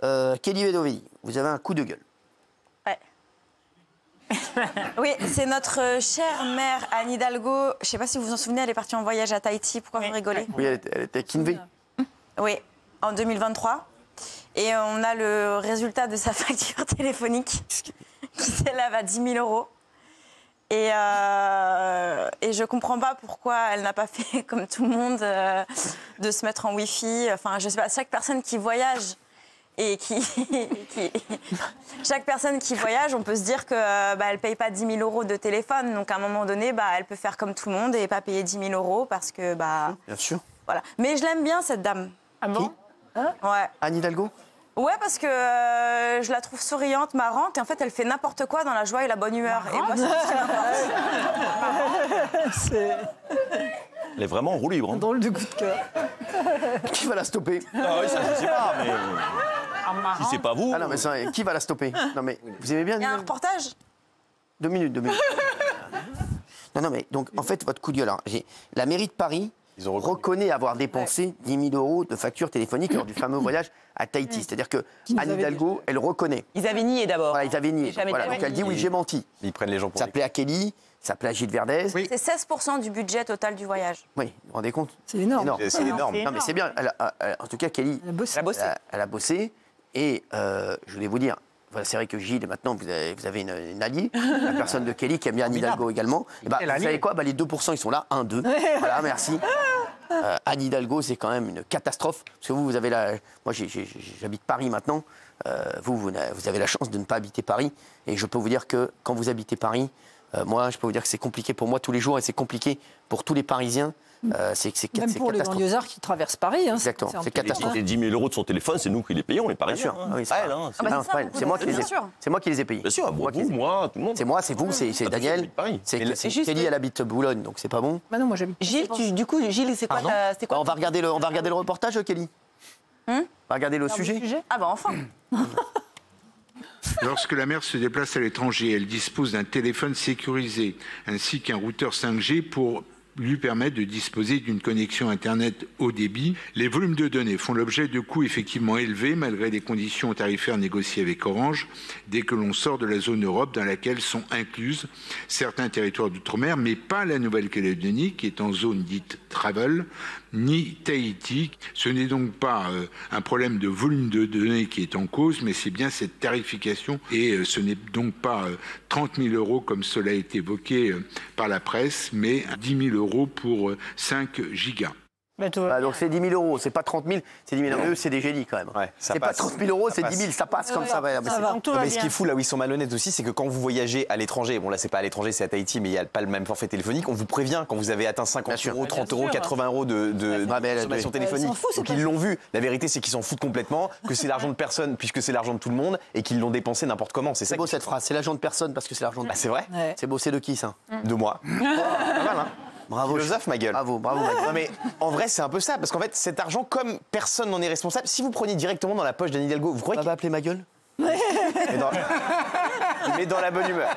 Kelly Vedovi, vous avez un coup de gueule. Ouais. Oui, c'est notre chère mère Anne Hidalgo. Je ne sais pas si vous vous en souvenez, elle est partie en voyage à Tahiti. Pourquoi vous rigolez? Oui, elle était à Kinvey. Oui, en 2023. Et on a le résultat de sa facture téléphonique qui s'élève à 10 000 €. Et je ne comprends pas pourquoi elle n'a pas fait, comme tout le monde, de se mettre en Wi-Fi. Enfin, je sais pas, chaque personne qui voyage et chaque personne qui voyage, on peut se dire qu'elle ne paye pas 10 000 € de téléphone. Donc, à un moment donné, elle peut faire comme tout le monde et pas payer 10 000 € parce que... Bien sûr. Voilà. Mais je l'aime bien, cette dame. Ah bon? Ouais. Anne Hidalgo? Ouais, parce que je la trouve souriante, marrante, et en fait, elle fait n'importe quoi dans la joie et la bonne humeur. Et moi, C'est Elle est vraiment en roue libre. Hein. drôle de coup de cœur. Qui va la stopper? Ah oui, ça, je sais pas, mais si c'est pas vous... Ah non, mais ça, qui va la stopper? Non, mais vous aimez bien... il y a un reportage. 2 minutes. Non, mais donc, en fait, votre coup de gueule, alors, la mairie de Paris Ils ont reconnu. reconnaît avoir dépensé 10 000 € de facture téléphonique lors du fameux voyage à Tahiti. C'est-à-dire que Anne Hidalgo, elle reconnaît. Ils avaient nié d'abord. Voilà, ils avaient nié. Jamais Voilà, fait. donc elle dit oui, j'ai menti. Ils prennent les gens pour Ça des... plaît à Kelly, ça plaît à Gilles Verdez. Oui. C'est 16% du budget total du voyage. Oui, vous vous rendez compte? C'est énorme. C'est énorme. Non, mais c'est bien. En tout cas, Kelly, Elle a bossé. Elle a bossé. elle a bossé. Et je voulais vous dire, voilà, c'est vrai que Gilles, maintenant, vous avez une alliée, la personne de Kelly qui aime bien Anne Hidalgo également. Et vous savez quoi? Les 2%, ils sont là. 1, 2. Voilà, merci. Anne Hidalgo, c'est quand même une catastrophe. Parce que vous avez la... Moi, j'habite Paris maintenant. Vous avez la chance de ne pas habiter Paris. Et je peux vous dire que quand vous habitez Paris, moi, je peux vous dire que c'est compliqué pour moi tous les jours et c'est compliqué pour tous les Parisiens. C'est Même pour les catastrophique. banlieusards qui traversent Paris. Hein, Exactement, un c'est peu- catastrophique. Les 10 000 € de son téléphone, c'est nous qui les payons, les Parisiens. Bien sûr. Oui, c'est pas pas- elle, hein. Ah bah, Non, c'est ça, c'est beaucoup moi qui de- les ai. bien sûr. C'est moi qui les ai payés. Bien sûr, Moi qui les ai- moi, tout le monde. C'est moi, c'est vous, c'est Daniel. Paris. C'est juste- Kelly, elle habite Boulogne, donc c'est pas bon. Bah non, moi j'habite. Gilles, du coup, Gilles, c'est quoi, c'est quoi On va regarder le reportage, Kelly. On va regarder le sujet. Ah bah enfin. Lorsque la mère se déplace à l'étranger, elle dispose d'un téléphone sécurisé ainsi qu'un routeur 5G pour lui permettre de disposer d'une connexion Internet haut débit. Les volumes de données font l'objet de coûts effectivement élevés malgré les conditions tarifaires négociées avec Orange dès que l'on sort de la zone Europe dans laquelle sont incluses certains territoires d'outre-mer, mais pas la Nouvelle-Calédonie qui est en zone dite travel, ni Tahiti. Ce n'est donc pas un problème de volume de données qui est en cause, mais c'est bien cette tarification et ce n'est donc pas 30 000 € comme cela a été évoqué par la presse, mais 10 000 € pour 5 gigas. Bah, toi, Donc c'est 10 000 €, c'est pas 30 000, c'est 10 000 €. Mais eux, c'est des génies quand même. Ouais, ça C'est pas passe. 30 000 €, c'est Ça 10 000, passe. ça passe comme ça. Ouais, mais ça c'est- va. Donc, tout va Mais ce qui bien. est fou, là où ils sont malhonnêtes aussi, c'est que quand vous voyagez à l'étranger, bon là c'est pas à l'étranger, c'est à Tahiti, mais il n'y a pas le même forfait téléphonique, on vous prévient quand vous avez atteint 50 sûr. €, 30 €, sûr. 80 € de mais elle a consommation dû- téléphonique. Ils s'en foutent, Donc c'est ils pas- l'ont vu. La vérité c'est qu'ils s'en foutent complètement, que c'est l'argent de personne puisque c'est l'argent de tout le monde et qu'ils l'ont dépensé n'importe comment. C'est ça C'est beau qui- cette phrase, c'est l'argent de personne parce que c'est l'argent de... Bah, c'est vrai. Ouais. C'est beau, c'est de qui ça? De moi. Pas mal, hein. Bravo. Philosophe, ma gueule. Bravo, bravo. Mike. Non mais en vrai c'est un peu ça, parce qu'en fait cet argent, comme personne n'en est responsable, si vous preniez directement dans la poche d'Anne Hidalgo, vous croyez Ça qu'il va appeler ma gueule? met dans la bonne humeur?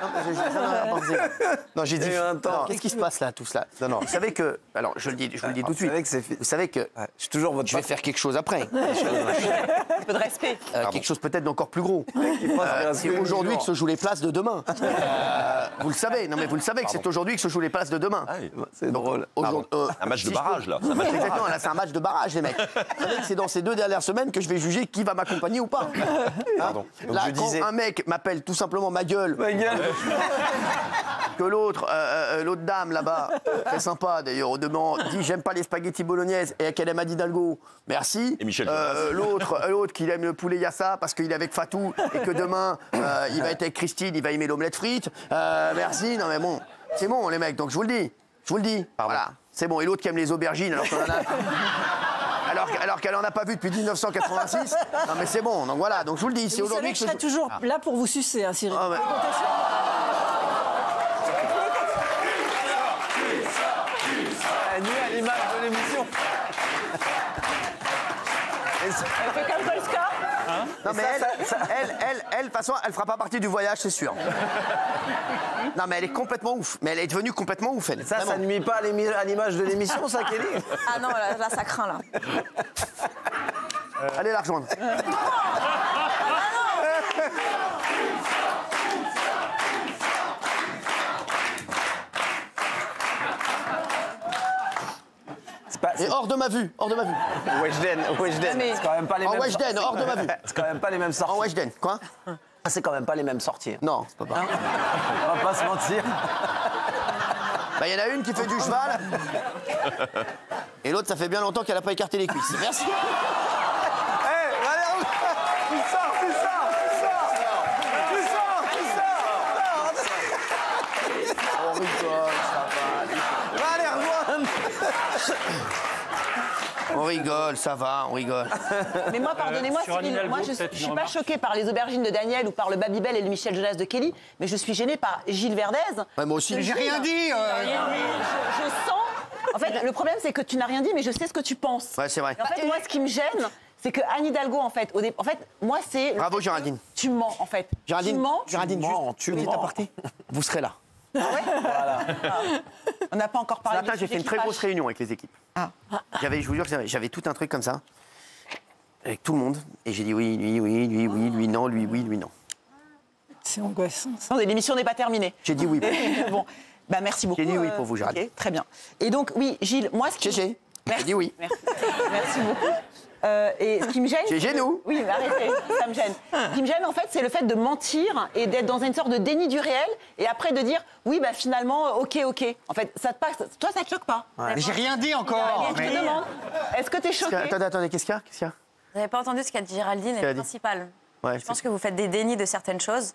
Non, j'ai dit. Non, Non, qu'est-ce qui se passe là, tout cela? Non. Vous savez que... Alors, je vous le dis tout de suite. Vous savez que je suis toujours votre je vais faire quelque chose après. Un peu de respect. Quelque chose peut-être d'encore plus gros. C'est aujourd'hui que se jouent les places de demain. Vous le savez, non mais vous le savez que c'est aujourd'hui que se jouent les places de demain. C'est drôle. Un match de barrage, là. Exactement, là c'est un match de barrage les mecs. Vous savez que c'est dans ces 2 dernières semaines que je vais juger qui va m'accompagner ou pas. Pardon. Donc, Là, je quand disais- un mec m'appelle tout simplement ma gueule, que l'autre dame là-bas, très sympa d'ailleurs, au demeurant, dit j'aime pas les spaghettis bolognaises et qu'elle aime Anne Hidalgo, merci. Et Michel L'autre qui aime le poulet yassa parce qu'il est avec Fatou et que demain il va être avec Christine, il va aimer l'omelette frite, merci. Non mais bon, c'est bon les mecs, donc je vous le dis, voilà, c'est bon. Et l'autre qui aime les aubergines alors qu'on en a... Alors qu'elle en a pas vu depuis 1986. Non mais c'est bon, donc voilà, donc je vous le dis, c'est vous savez aujourd'hui que que je serai toujours là pour vous sucer, hein, Cyril. Ah, ouais. Nous, à l'image de l'émission. Elle fait comme Polska. Non mais elle, de toute façon, elle fera pas partie du voyage, c'est sûr. Non mais elle est complètement ouf. Mais elle est devenue complètement ouf, elle. Ça Vraiment. nuit pas à l'image de l'émission, ça, Kelly? Ah non, là ça craint là. Allez la rejoindre. Et hors de ma vue, hors de ma vue. Weshden. C'est quand même pas les En mêmes Weshden, hors de ma vue. C'est quand même pas les mêmes En sorties. Weshden, quoi? C'est quand même pas les mêmes sorties. Non, c'est pas pareil. On va pas se mentir. Bah, y en a une qui fait du cheval. Et l'autre, ça fait bien longtemps qu'elle a pas écarté les cuisses. Merci. On rigole, ça va. On rigole, ça va, on rigole. Mais moi, pardonnez-moi, sur Anne Cyril, Hidalgo, moi, je peut-être suis une pas remarque. choquée par les aubergines de Daniel ou par le Babybel et le Michel Jonas de Kelly, mais je suis gênée par Gilles Verdez. Ouais, moi aussi. J'ai rien dit. Je sens... En fait, le problème, c'est que tu n'as rien dit, mais je sais ce que tu penses. Ouais, c'est vrai. Et en fait, moi, ce qui me gêne, c'est que Anne Hidalgo, en fait, moi, c'est... le Bravo, fait que Géraldine. Tu mens, en fait. Géraldine, tu mens. Géraldine, Tu juste, mens. petite aparté. Vous serez là. On n'a pas encore Ce parlé matin, du j'ai sujet fait une qui très grosse fâche. réunion avec les équipes. Je vous jure que j'avais tout un truc comme ça, avec tout le monde. Et j'ai dit oui, lui, non, lui, oui, lui, non. C'est angoissant. Ça. Attendez, l'émission n'est pas terminée. J'ai dit oui. Bon, bah merci beaucoup. J'ai dit oui pour vous, Géraldine. Ok, très bien. Et donc, oui, Gilles, moi, ce qui... J'ai Merci. dit oui. Merci beaucoup. Et ce qui me gêne... Gégé, nous. Oui, mais arrêtez, ça me gêne. Ce qui me gêne, en fait, c'est le fait de mentir et d'être dans une sorte de déni du réel et après de dire, oui, bah finalement, ok. En fait, ça te passe... Toi, ça te choque pas. Mais j'ai rien dit encore. Je te demande, est-ce que t'es choqué? Attendez, qu'est-ce qu'il y a Vous n'avez pas entendu ce qu'a dit Géraldine, Qu'elle a le dit principal. Ouais, Je pense que vous faites des dénis de certaines choses.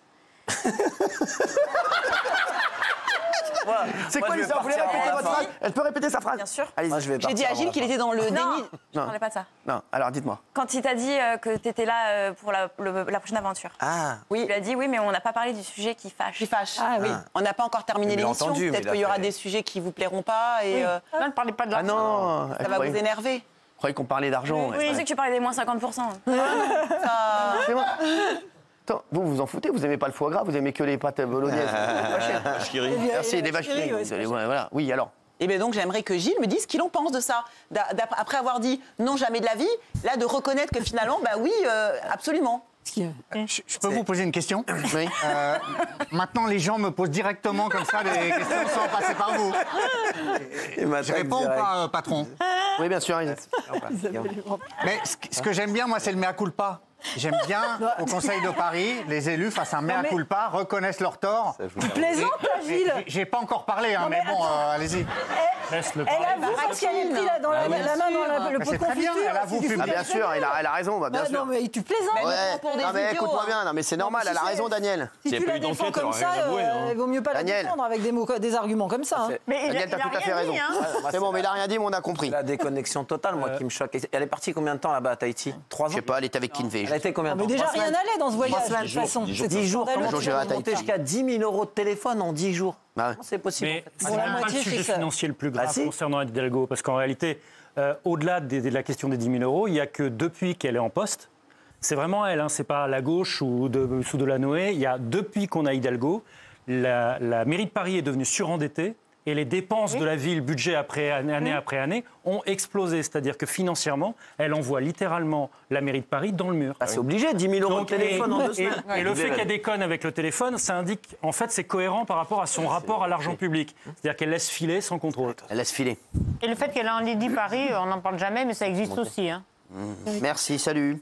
C'est quoi l'histoire? Vous voulez répéter votre phrase? Elle peut répéter sa phrase? Bien sûr. Allez-y. Moi, je vais J'ai dit à Gilles qu'il était dans le déni. Non, je ne parlais pas de ça. Non, alors dites-moi. Quand il t'a dit que tu étais là pour la prochaine aventure. Ah, Oui. Il a dit oui, mais on n'a pas parlé du sujet qui fâche. Qui fâche. Ah oui. On n'a pas encore terminé Il l'a l'émission. entendu, mais Peut-être il a qu'il y aura fait- des sujets qui vous plairont pas et Non, ne parlez pas de Ah non, ça va vous énerver. Je croyais qu'on parlait d'argent. Je pensais que tu parlais des moins 50%. C'est moi. Attends, vous vous en foutez? Vous aimez pas le foie gras? Vous aimez que les pâtes bolognaises? Je qui rit. Merci, des vaches qui rient. Vous allez voir, voilà. Oui, alors. Et bien donc j'aimerais que Gilles me dise ce qu'il en pense de ça. Après avoir dit non jamais de la vie, là de reconnaître que finalement, bah oui, absolument. Je peux vous poser une question? Oui. Maintenant, les gens me posent directement comme ça des questions sans passer par vous. Je réponds ou pas, patron? Oui, bien sûr. Mais ce que j'aime bien, moi, c'est le mea culpa. J'aime bien, au Conseil de Paris, les élus fassent un mea culpa, reconnaissent leur tort. Tu plaisantes, là, Gilles. J'ai pas encore parlé, hein, mais bon, allez-y. Laisse-le Elle parler. avoue parce qu'elle est prise là, dans la main dans le Mais pot de c'est très bien, confiture. elle avoue C'est du Ah, publiquement. bien sûr, elle a raison, bah, bien Ah, sûr. non, mais tu plaisantes. Mais- Ouais. pour des Non, mais idiots, écoute-moi hein. bien, non, mais c'est normal, elle a raison, Daniel. Si S'il y tu a pas la eu défends d'enquête, comme elle aurait ça, rien avoué, hein. il vaut mieux pas la Daniel. défendre avec des arguments comme ça. hein. Mais Daniel, t'as tout à fait raison. C'est bon, mais il a rien dit, mais on a compris. la déconnexion totale, moi, qui me choque. Elle est partie combien de temps là-bas à Tahiti? 3 ans? Je sais pas, elle est avec Kinvey. Elle a été combien de Mais temps? déjà, 3 rien semaines n'allait dans ce voyage, de toute jours, façon. 10 jours. C'était 10 jours. scandaleux. Comment jour, tu j'irai peux à Tahiti. monter jusqu'à 10 000 euros de téléphone en 10 jours? Bah ouais. Comment c'est possible? Mais en fait c'est Pour la même pas le moitié, sujet c'est ça. financier le plus grave Ah, si. concernant Anne Hidalgo, parce qu'en réalité, au-delà de la question des 10 000 euros, il n'y a que depuis qu'elle est en poste, c'est vraiment elle, hein, c'est pas la gauche ou sous Delanoë, il y a depuis qu'on a Hidalgo, la mairie de Paris est devenue surendettée et les dépenses de la ville, budget année après année, ont explosé. C'est-à-dire que financièrement, elle envoie littéralement la mairie de Paris dans le mur. Bah, c'est obligé, 10 000 euros de téléphone en 2 semaines. Et le fait qu'elle déconne avec le téléphone, ça indique, en fait, c'est cohérent par rapport à son rapport à l'argent public. C'est-à-dire qu'elle laisse filer sans contrôle. Elle laisse filer. Et le fait qu'elle a un Lady Paris, on n'en parle jamais, mais ça existe aussi. Hein. Merci, salut.